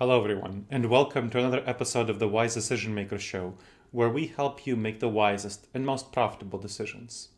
Hello, everyone, and welcome to another episode of the Wise Decision Maker Show, where we help you make the wisest and most profitable decisions.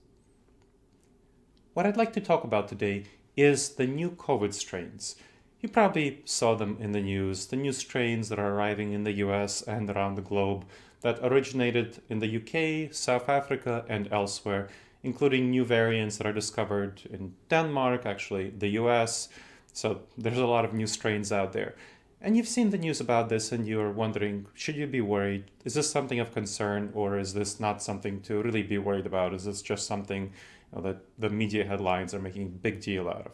What I'd like to talk about today is the new COVID strains. You probably saw them in the new strains that are arriving in the US and around the globe that originated in the UK, South Africa, and elsewhere, including new variants that are discovered in Denmark, actually, the US. So there's a lot of new strains out there. And you've seen the news about this and you're wondering, should you be worried? Is this something of concern, or is this not something to really be worried about? Is this just something that the media headlines are making a big deal out of?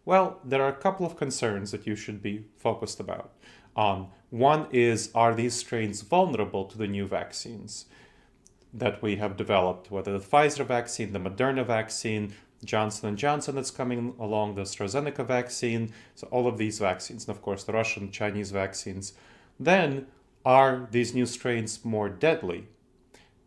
Well, there are a couple of concerns that you should be focused about. One is, are these strains vulnerable to the new vaccines that we have developed, whether the Pfizer vaccine, the Moderna vaccine, Johnson & Johnson that's coming along, the AstraZeneca vaccine, so all of these vaccines, and of course the Russian, Chinese vaccines. Then, are these new strains more deadly?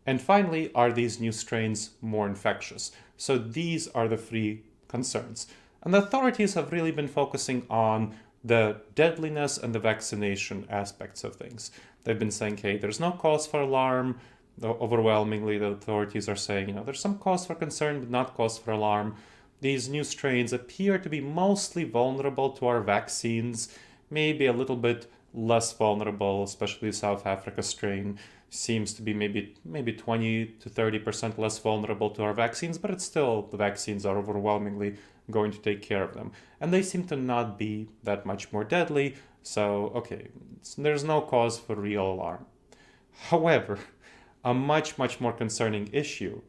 And finally, are these new strains more infectious? So these are the three concerns. And the authorities have really been focusing on the deadliness and the vaccination aspects of things. They've been saying, hey, there's no cause for alarm. Overwhelmingly, the authorities are saying, there's some cause for concern, but not cause for alarm. These new strains appear to be mostly vulnerable to our vaccines, maybe a little bit less vulnerable, especially the South Africa strain seems to be maybe 20 to 30% less vulnerable to our vaccines, but it's still, the vaccines are overwhelmingly going to take care of them. And they seem to not be that much more deadly, so okay, there's no cause for real alarm. However, a much more concerning issue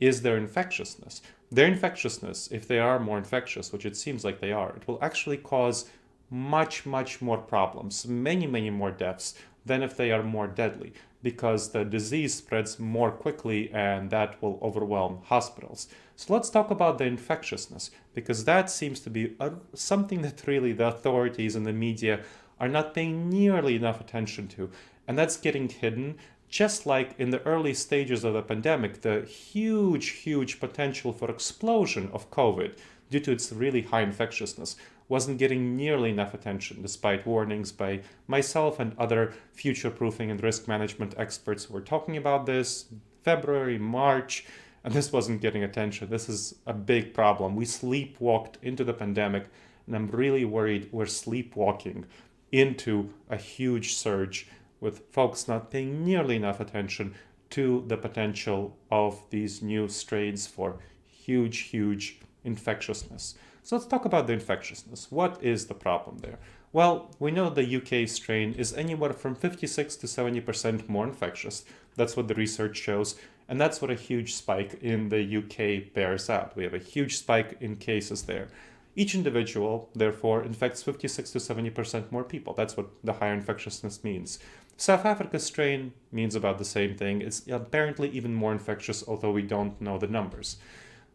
is their infectiousness. Their infectiousness, if they are more infectious, which it seems like they are, it will actually cause much more problems, many more deaths than if they are more deadly, because the disease spreads more quickly and that will overwhelm hospitals. So let's talk about the infectiousness, because that seems to be something that really the authorities and the media are not paying nearly enough attention to, and that's getting hidden. Just like in the early stages of the pandemic, the huge potential for explosion of COVID due to its really high infectiousness wasn't getting nearly enough attention, despite warnings by myself and other future-proofing and risk management experts who were talking about this February, March, and this wasn't getting attention. This is a big problem. We sleepwalked into the pandemic, and I'm really worried we're sleepwalking into a huge surge, with folks not paying nearly enough attention to the potential of these new strains for huge infectiousness. So let's talk about the infectiousness. What is the problem there? Well, we know the UK strain is anywhere from 56 to 70% more infectious. That's what the research shows, and that's what a huge spike in the UK bears out. We have a huge spike in cases there. Each individual, therefore, infects 56 to 70% more people. That's what the higher infectiousness means. South Africa's strain means about the same thing. It's apparently even more infectious, although we don't know the numbers.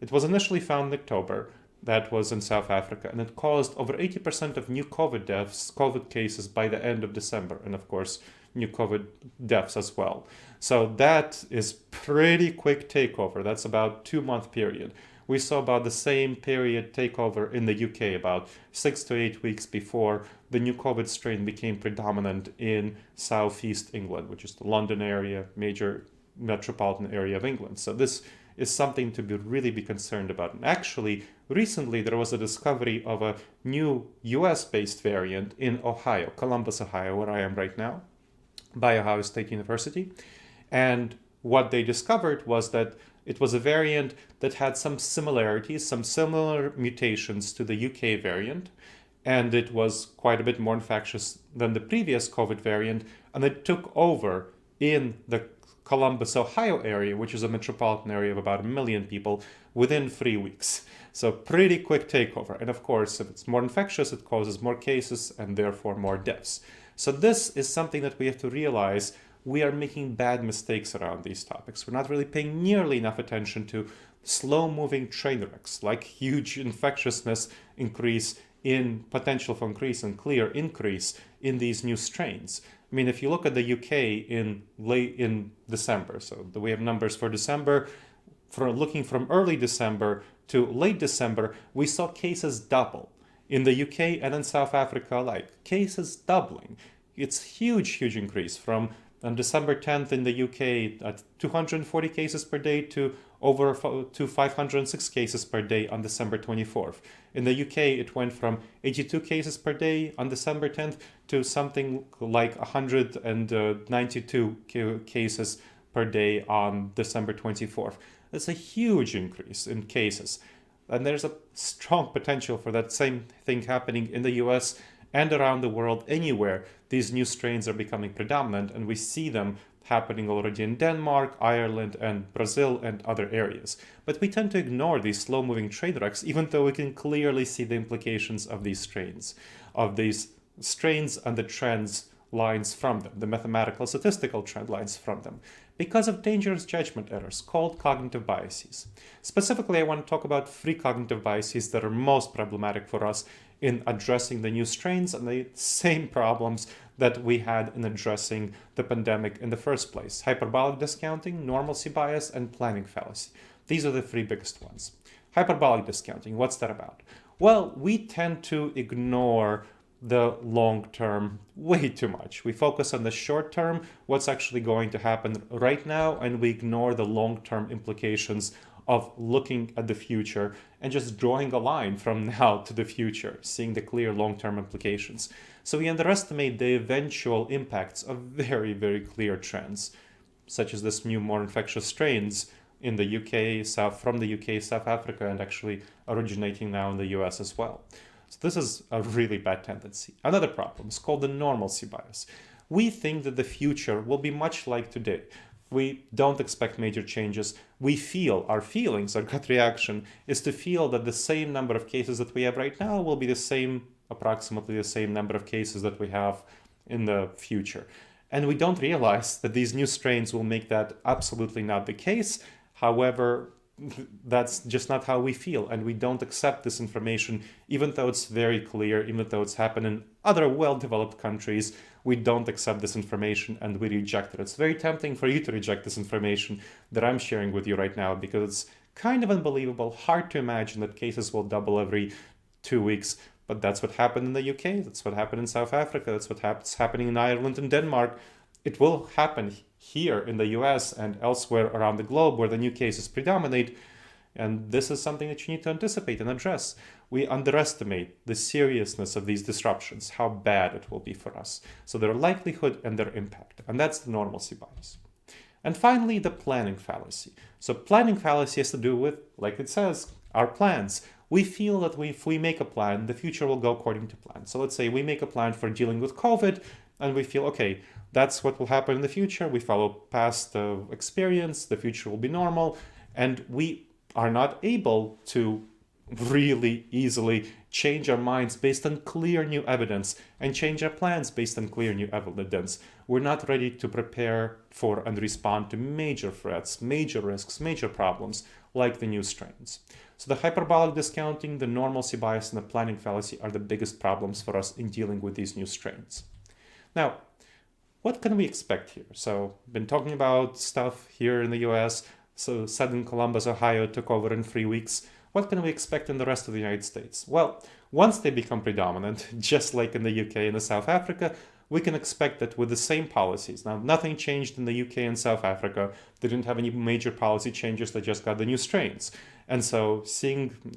It was initially found in October. That was in South Africa, and it caused over 80% of new COVID cases by the end of December, and of course, new COVID deaths as well. So that is pretty quick takeover. That's about 2-month period. We saw about the same period takeover in the UK, about 6 to 8 weeks before the new COVID strain became predominant in southeast England, which is the London area, major metropolitan area of England. So this is something to really be concerned about. And actually, recently there was a discovery of a new US-based variant in Ohio, Columbus, Ohio, where I am right now, by Ohio State University. And what they discovered was that it was a variant that had some similarities, some similar mutations to the UK variant, and it was quite a bit more infectious than the previous COVID variant, and it took over in the Columbus, Ohio area, which is a metropolitan area of about 1 million people, within 3 weeks. So pretty quick takeover. And of course, if it's more infectious, it causes more cases and therefore more deaths. So this is something that we have to realize. We are making bad mistakes around these topics. We're not really paying nearly enough attention to slow-moving train wrecks, like huge infectiousness increase in potential for increase and clear increase in these new strains. I mean, if you look at the UK in December, so we have numbers for December, looking from early December to late December, we saw cases double in the UK and in South Africa alike. Cases doubling. It's huge increase from on December 10th in the UK at 240 cases per day to to 506 cases per day on December 24th. In the UK, it went from 82 cases per day on December 10th to something like 192 cases per day on December 24th. That's a huge increase in cases. And there's a strong potential for that same thing happening in the US and around the world. Anywhere these new strains are becoming predominant, and we see them happening already in Denmark, Ireland, and Brazil and other areas. But we tend to ignore these slow-moving train wrecks, even though we can clearly see the implications of these strains and the trends lines from them, the mathematical statistical trend lines from them, because of dangerous judgment errors called cognitive biases. Specifically, I want to talk about three cognitive biases that are most problematic for us in addressing the new strains and the same problems that we had in addressing the pandemic in the first place: hyperbolic discounting, normalcy bias, and planning fallacy. These are the three biggest ones. Hyperbolic discounting, what's that about? Well, we tend to ignore the long term way too much. We focus on the short term, what's actually going to happen right now, and we ignore the long term implications of looking at the future and just drawing a line from now to the future, seeing the clear long term implications. So we underestimate the eventual impacts of very clear trends, such as this new, more infectious strains in the UK, from the UK, South Africa, and actually originating now in the US as well. So this is a really bad tendency. Another problem is called the normalcy bias. We think that the future will be much like today. We don't expect major changes. Our gut reaction is to feel that the same number of cases that we have right now will be approximately the same number of cases that we have in the future. And we don't realize that these new strains will make that absolutely not the case. However, that's just not how we feel, and we don't accept this information, even though it's very clear, even though it's happened in other well-developed countries. We don't accept this information and we reject it. It's very tempting for you to reject this information that I'm sharing with you right now, because it's kind of unbelievable, hard to imagine that cases will double every 2 weeks. But that's what happened in the UK, that's what happened in South Africa, that's what's happening in Ireland and Denmark. It will happen here in the US and elsewhere around the globe where the new cases predominate. And this is something that you need to anticipate and address. We underestimate the seriousness of these disruptions, how bad it will be for us. So their likelihood and their impact. And that's the normalcy bias. And finally, the planning fallacy. So planning fallacy has to do with, like it says, our plans. We feel that if we make a plan, the future will go according to plan. So let's say we make a plan for dealing with COVID, and we feel, okay, that's what will happen in the future. We follow past experience, the future will be normal, and we are not able to really easily change our minds based on clear new evidence and change our plans based on clear new evidence. We're not ready to prepare for and respond to major threats, major risks, major problems like the new strains. So the hyperbolic discounting, the normalcy bias, and the planning fallacy are the biggest problems for us in dealing with these new strains. Now, what can we expect here? So, been talking about stuff here in the US. So, sudden Columbus, Ohio took over in 3 weeks. What can we expect in the rest of the United States? Well, once they become predominant, just like in the UK and the South Africa, we can expect that with the same policies. Now, nothing changed in the UK and South Africa. They didn't have any major policy changes. They just got the new strains. And so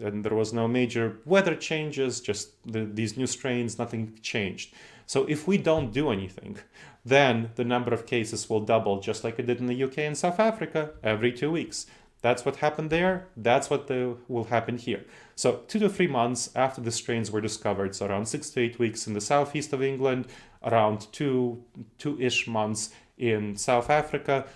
and there was no major weather changes, just these new strains, nothing changed. So if we don't do anything, then the number of cases will double, just like it did in the UK and South Africa, every 2 weeks. That's what happened there. That's what will happen here. So 2 to 3 months after the strains were discovered, so around 6 to 8 weeks in the southeast of England, around two-ish months in South Africa,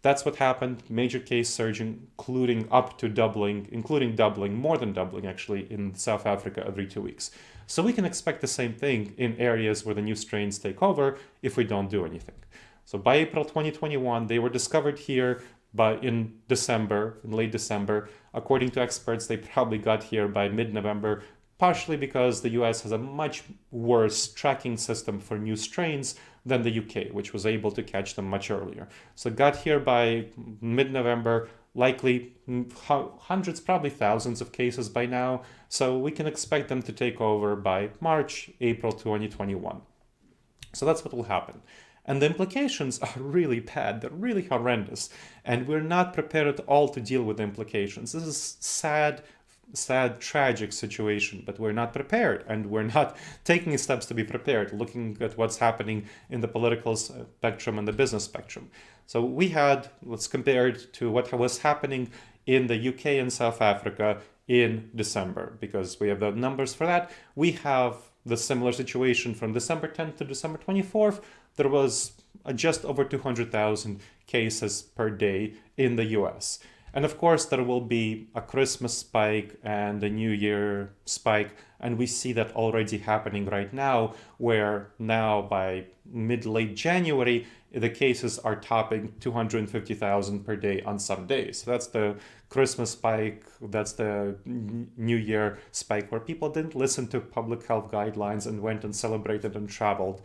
that's what happened. Major case surge, including doubling, more than doubling actually, in South Africa every 2 weeks. So we can expect the same thing in areas where the new strains take over if we don't do anything. So by April 2021, they were discovered here, but in late December. According to experts, they probably got here by mid-November, partially because the US has a much worse tracking system for new strains than the UK, which was able to catch them much earlier. So it got here by mid-November, likely hundreds, probably thousands of cases by now. So we can expect them to take over by March, April 2021. So that's what will happen. And the implications are really bad. They're really horrendous. And we're not prepared at all to deal with the implications. This is sad, tragic situation, but we're not prepared, and we're not taking steps to be prepared, looking at what's happening in the political spectrum and the business spectrum. So let's compare it to what was happening in the UK and South Africa in December, because we have the numbers for that. We have the similar situation from December 10th to December 24th. There was just over 200,000 cases per day in the US. And of course, there will be a Christmas spike and a New Year spike. And we see that already happening right now, where now by mid-late January, the cases are topping 250,000 per day on some days. So that's the Christmas spike, that's the New Year spike, where people didn't listen to public health guidelines and went and celebrated and traveled.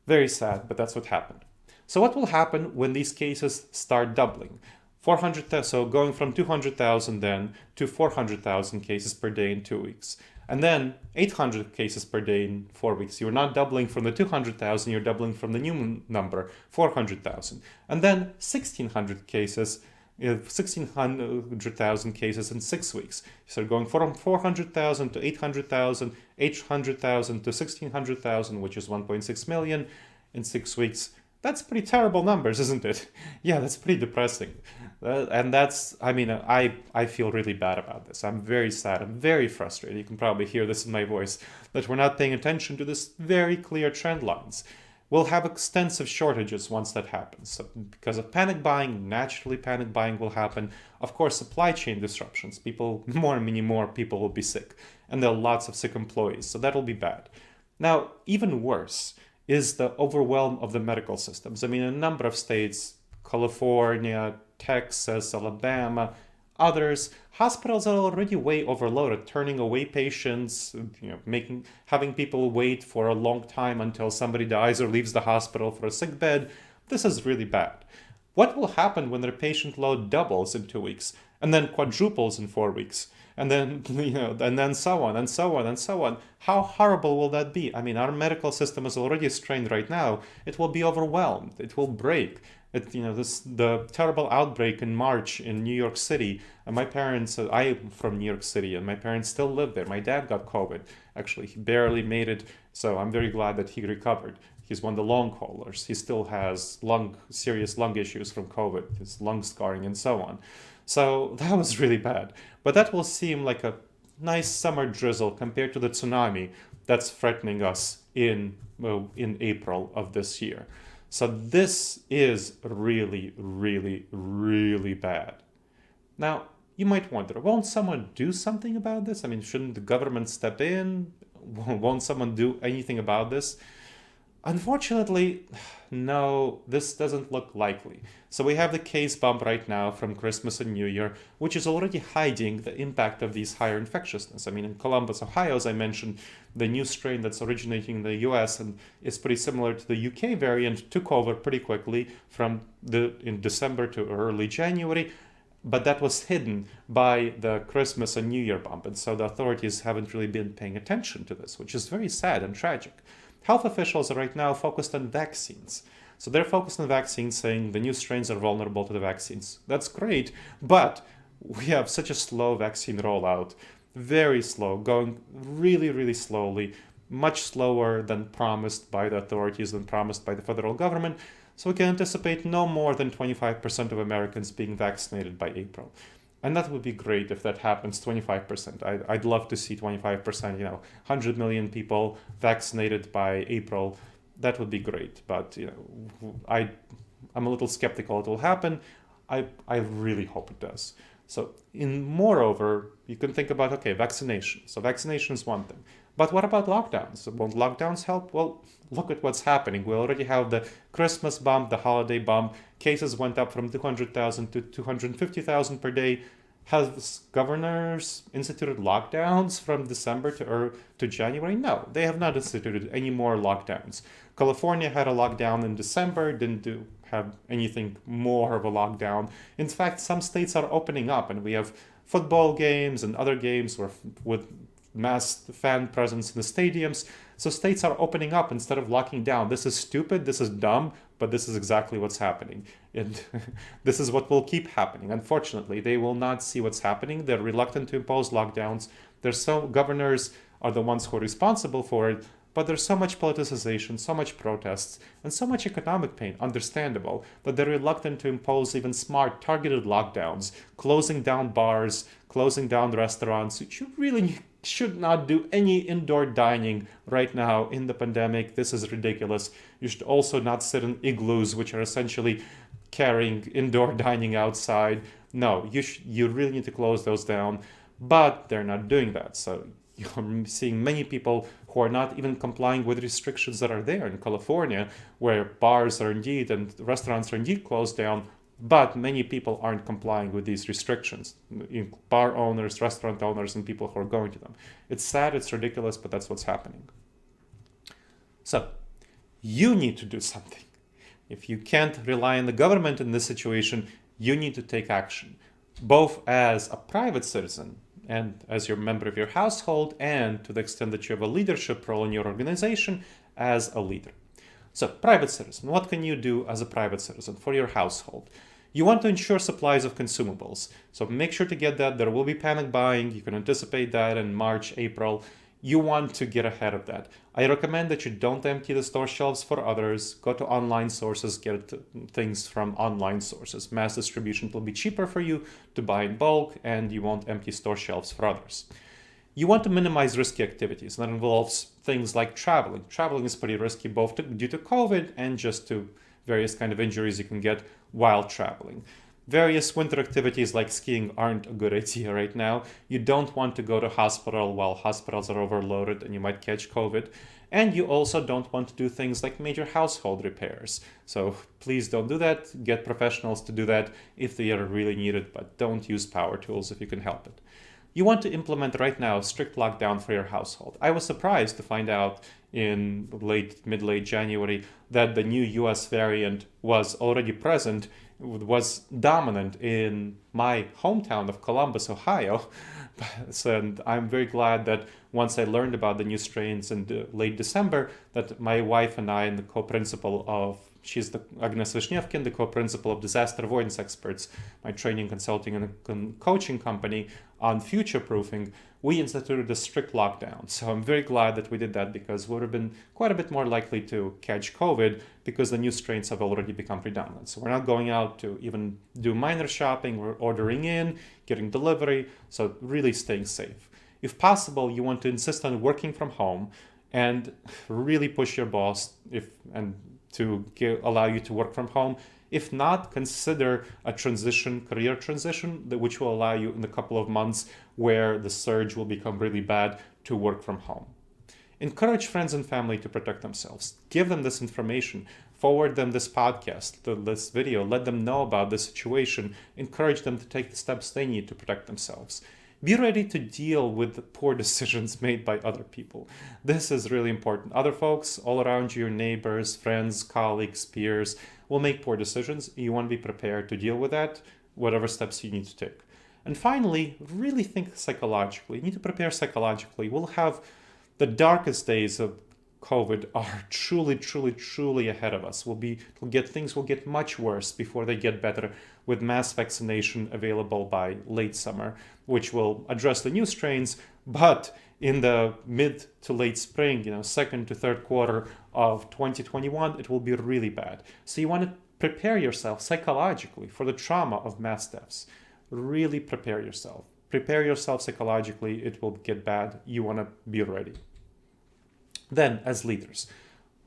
Very sad, but that's what happened. So what will happen when these cases start doubling? 400,000, so going from 200,000 then to 400,000 cases per day in 2 weeks. And then 800 cases per day in 4 weeks. You're not doubling from the 200,000, you're doubling from the new number, 400,000. And then 1,600 cases, 1,600,000 cases in 6 weeks. So going from 400,000 to 800,000, 800,000 to 1,600,000, which is 1.6 million in 6 weeks. That's pretty terrible numbers, isn't it? Yeah, that's pretty depressing. And I feel really bad about this. I'm very sad. I'm very frustrated. You can probably hear this in my voice, that we're not paying attention to this very clear trend lines. We'll have extensive shortages once that happens. So because of panic buying, naturally panic buying will happen. Of course, supply chain disruptions. Many more people will be sick. And there are lots of sick employees. So that'll be bad. Now, even worse is the overwhelm of the medical systems. I mean, a number of states, California, Texas, Alabama, others, hospitals are already way overloaded, turning away patients, having people wait for a long time until somebody dies or leaves the hospital for a sick bed. This is really bad. What will happen when their patient load doubles in 2 weeks and then quadruples in 4 weeks? And then, and then so on and so on and so on. How horrible will that be? I mean, our medical system is already strained right now. It will be overwhelmed. It will break. The terrible outbreak in March in New York City. And my parents, I'm from New York City, and my parents still live there. My dad got COVID. Actually, he barely made it. So I'm very glad that he recovered. He's one of the long haulers. He still has serious lung issues from COVID, his lung scarring and so on. So that was really bad. But that will seem like a nice summer drizzle compared to the tsunami that's threatening us in April of this year. So this is really, really, really bad. Now, you might wonder, won't someone do something about this? I mean, shouldn't the government step in? Won't someone do anything about this? Unfortunately, no, this doesn't look likely. So we have the case bump right now from Christmas and New Year, which is already hiding the impact of these higher infectiousness. I mean, in Columbus, Ohio, as I mentioned, the new strain that's originating in the US and is pretty similar to the UK variant took over pretty quickly in December to early January. But that was hidden by the Christmas and New Year bump. And so the authorities haven't really been paying attention to this, which is very sad and tragic. Health officials are right now focused on vaccines. So they're focused on vaccines, saying the new strains are vulnerable to the vaccines. That's great, but we have such a slow vaccine rollout, very slow, going really, really slowly, much slower than promised by the authorities, than promised by the federal government. So we can anticipate no more than 25% of Americans being vaccinated by April. And that would be great if that happens, 25%. I'd love to see 25%, 100 million people vaccinated by April. That would be great. But, I'm a little skeptical it will happen. I really hope it does. So moreover, you can think about, vaccination. So vaccination is one thing. But what about lockdowns? Won't lockdowns help? Well, look at what's happening. We already have the Christmas bump, the holiday bump. Cases went up from 200,000 to 250,000 per day. Has governors instituted lockdowns from December to January? No, they have not instituted any more lockdowns. California had a lockdown in December, didn't have anything more of a lockdown. In fact, some states are opening up, and we have football games and other games with mass fan presence in the stadiums. So states are opening up instead of locking down. This is stupid, this is dumb, but this is exactly what's happening. And this is what will keep happening. Unfortunately, they will not see what's happening. They're reluctant to impose lockdowns. Governors are the ones who are responsible for it, but there's so much politicization, so much protests, and so much economic pain, understandable, that they're reluctant to impose even smart, targeted lockdowns, closing down bars, closing down restaurants. You really should not do any indoor dining right now in the pandemic. This is ridiculous. You should also not sit in igloos, which are essentially carrying indoor dining outside. No, you really need to close those down, but they're not doing that. So you're seeing many people who are not even complying with restrictions that are there in California, where bars are indeed and restaurants are indeed closed down, but many people aren't complying with these restrictions. Bar owners, restaurant owners, and people who are going to them. It's sad, it's ridiculous, but that's what's happening. So, you need to do something. If you can't rely on the government in this situation, you need to take action, both as a private citizen and as your member of your household, and to the extent that you have a leadership role in your organization, as a leader. So, private citizen, what can you do as a private citizen for your household? You want to ensure supplies of consumables. So make sure to get that. There will be panic buying. You can anticipate that in March, April. You want to get ahead of that. I recommend that you don't empty the store shelves for others. Go to online sources, get things from online sources. Mass distribution will be cheaper for you to buy in bulk, and you won't empty store shelves for others. You want to minimize risky activities. That involves things like traveling. Traveling is pretty risky both due to COVID and just to various kind of injuries you can get while traveling. Various winter activities like skiing aren't a good idea right now. You don't want to go to hospital while hospitals are overloaded and you might catch COVID. And you also don't want to do things like major household repairs. So please don't do that. Get professionals to do that if they are really needed, but don't use power tools if you can help it. You want to implement right now a strict lockdown for your household. I was surprised to find out in mid-late January that the new US variant was already present, was dominant in my hometown of Columbus, Ohio. And I'm very glad that once I learned about the new strains in late December, that my wife and I, and the co-principal of, she's the Agnes Vishnevkin, the co-principal of Disaster Avoidance Experts, my training, consulting, and coaching company on future-proofing, we instituted a strict lockdown. So I'm very glad that we did that, because we would have been quite a bit more likely to catch COVID because the new strains have already become predominant. So we're not going out to even do minor shopping. We're ordering in, getting delivery, so really staying safe. If possible, you want to insist on working from home and really push your boss to allow you to work from home. If not, consider a career transition, which will allow you in a couple of months where the surge will become really bad to work from home. Encourage friends and family to protect themselves. Give them this information. Forward them this podcast, this video. Let them know about the situation. Encourage them to take the steps they need to protect themselves. Be ready to deal with the poor decisions made by other people. This is really important. Other folks all around you, your neighbors, friends, colleagues, peers, will make poor decisions. You want to be prepared to deal with that, whatever steps you need to take. And finally, really think psychologically. You need to prepare psychologically. We'll have the darkest days of COVID are truly ahead of us. Things will get much worse before they get better, with mass vaccination available by late summer, which will address the new strains. But in the mid to late spring, second to third quarter of 2021, it will be really bad. So you want to prepare yourself psychologically for the trauma of mass deaths. Really prepare yourself. Prepare yourself psychologically. It will get bad. You want to be ready. Then, as leaders,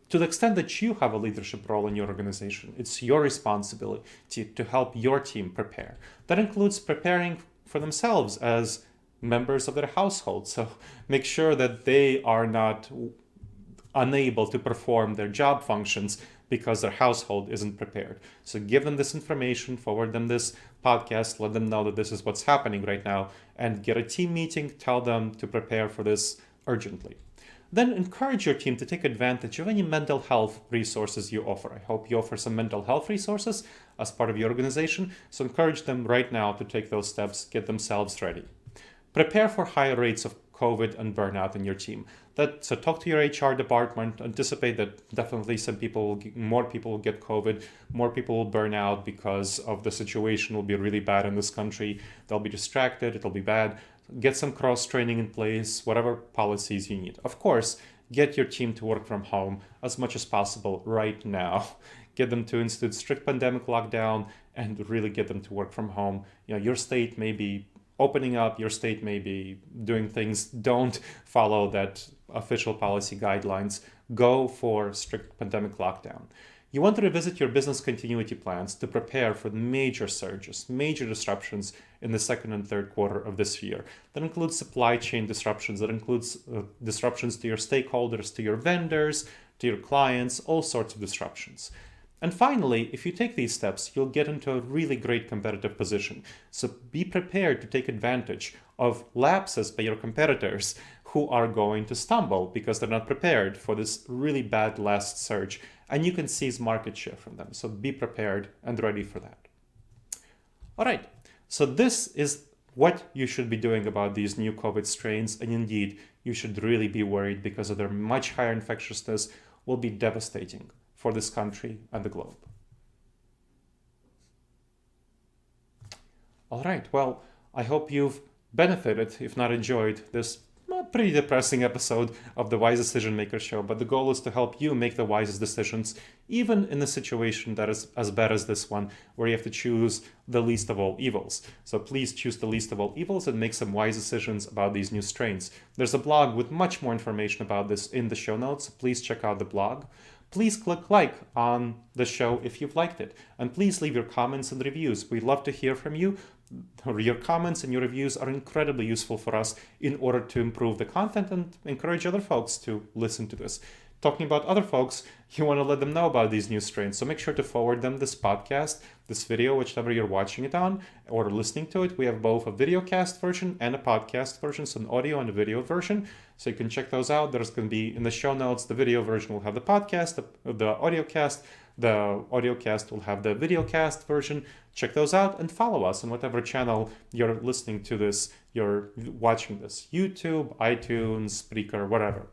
to the extent that you have a leadership role in your organization, it's your responsibility to help your team prepare. That includes preparing for themselves as members of their household. So make sure that they are not unable to perform their job functions because their household isn't prepared. So give them this information, forward them this podcast, let them know that this is what's happening right now, and get a team meeting, tell them to prepare for this urgently. Then encourage your team to take advantage of any mental health resources you offer. I hope you offer some mental health resources as part of your organization, so encourage them right now to take those steps, get themselves ready. Prepare for higher rates of COVID and burnout in your team. So talk to your HR department. Anticipate that definitely more people will get COVID, more people will burn out because of the situation will be really bad in this country. They'll be distracted. It'll be bad. Get some cross training in place, whatever policies you need. Of course, get your team to work from home as much as possible right now. Get them to institute strict pandemic lockdown and really get them to work from home. Your state may be opening up, your state may be doing things. Don't follow that official policy guidelines. Go for strict pandemic lockdown. You want to revisit your business continuity plans to prepare for major surges, major disruptions in the second and third quarter of this year. That includes supply chain disruptions, that includes disruptions to your stakeholders, to your vendors, to your clients, all sorts of disruptions. And finally, if you take these steps, you'll get into a really great competitive position. So be prepared to take advantage of lapses by your competitors who are going to stumble because they're not prepared for this really bad last surge. And you can seize market share from them. So be prepared and ready for that. All right. So this is what you should be doing about these new COVID strains. And indeed, you should really be worried because of their much higher infectiousness will be devastating for this country and the globe. All right, well, I hope you've benefited, if not enjoyed, this pretty depressing episode of the Wise Decision Maker Show, but the goal is to help you make the wisest decisions, even in a situation that is as bad as this one, where you have to choose the least of all evils. So please choose the least of all evils and make some wise decisions about these new strains. There's a blog with much more information about this in the show notes. Please check out the blog. Please click like on the show if you've liked it. And please leave your comments and reviews. We'd love to hear from you. Your comments and your reviews are incredibly useful for us in order to improve the content and encourage other folks to listen to this. Talking about other folks, you want to let them know about these new strains. So make sure to forward them this podcast, this video, whichever you're watching it on or listening to it. We have both a videocast version and a podcast version, so an audio and a video version. So you can check those out. There's going to be in the show notes, the video version will have the podcast, the audiocast. The audiocast will have the videocast version. Check those out and follow us on whatever channel you're listening to this, you're watching this. YouTube, iTunes, Spreaker, whatever.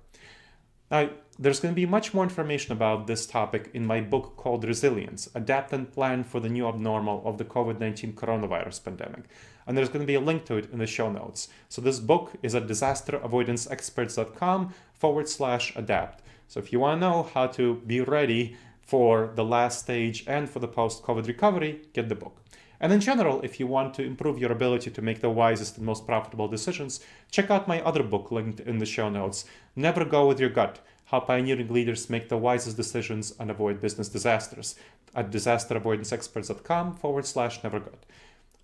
Now, there's going to be much more information about this topic in my book called Resilience, Adapt and Plan for the New Abnormal of the COVID-19 Coronavirus Pandemic. And there's going to be a link to it in the show notes. So this book is at disasteravoidanceexperts.com/adapt. So if you want to know how to be ready for the last stage and for the post-COVID recovery, get the book. And in general, if you want to improve your ability to make the wisest and most profitable decisions, check out my other book linked in the show notes, Never Go With Your Gut, How Pioneering Leaders Make the Wisest Decisions and Avoid Business Disasters, at disasteravoidanceexperts.com/nevergut.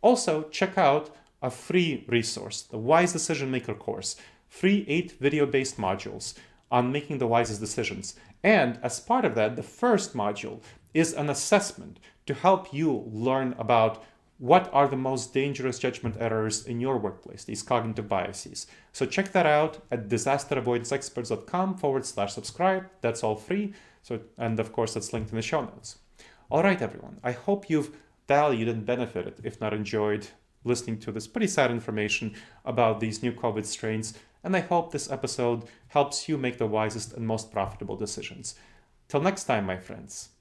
Also, check out a free resource, the Wise Decision Maker course, free 8 video-based modules on making the wisest decisions. And as part of that, the first module is an assessment to help you learn about what are the most dangerous judgment errors in your workplace, these cognitive biases. So check that out at disasteravoidanceexperts.com/subscribe. That's all free. And of course, that's linked in the show notes. All right, everyone. I hope you've valued and benefited, if not enjoyed, listening to this pretty sad information about these new COVID strains. And I hope this episode helps you make the wisest and most profitable decisions. Till next time, my friends.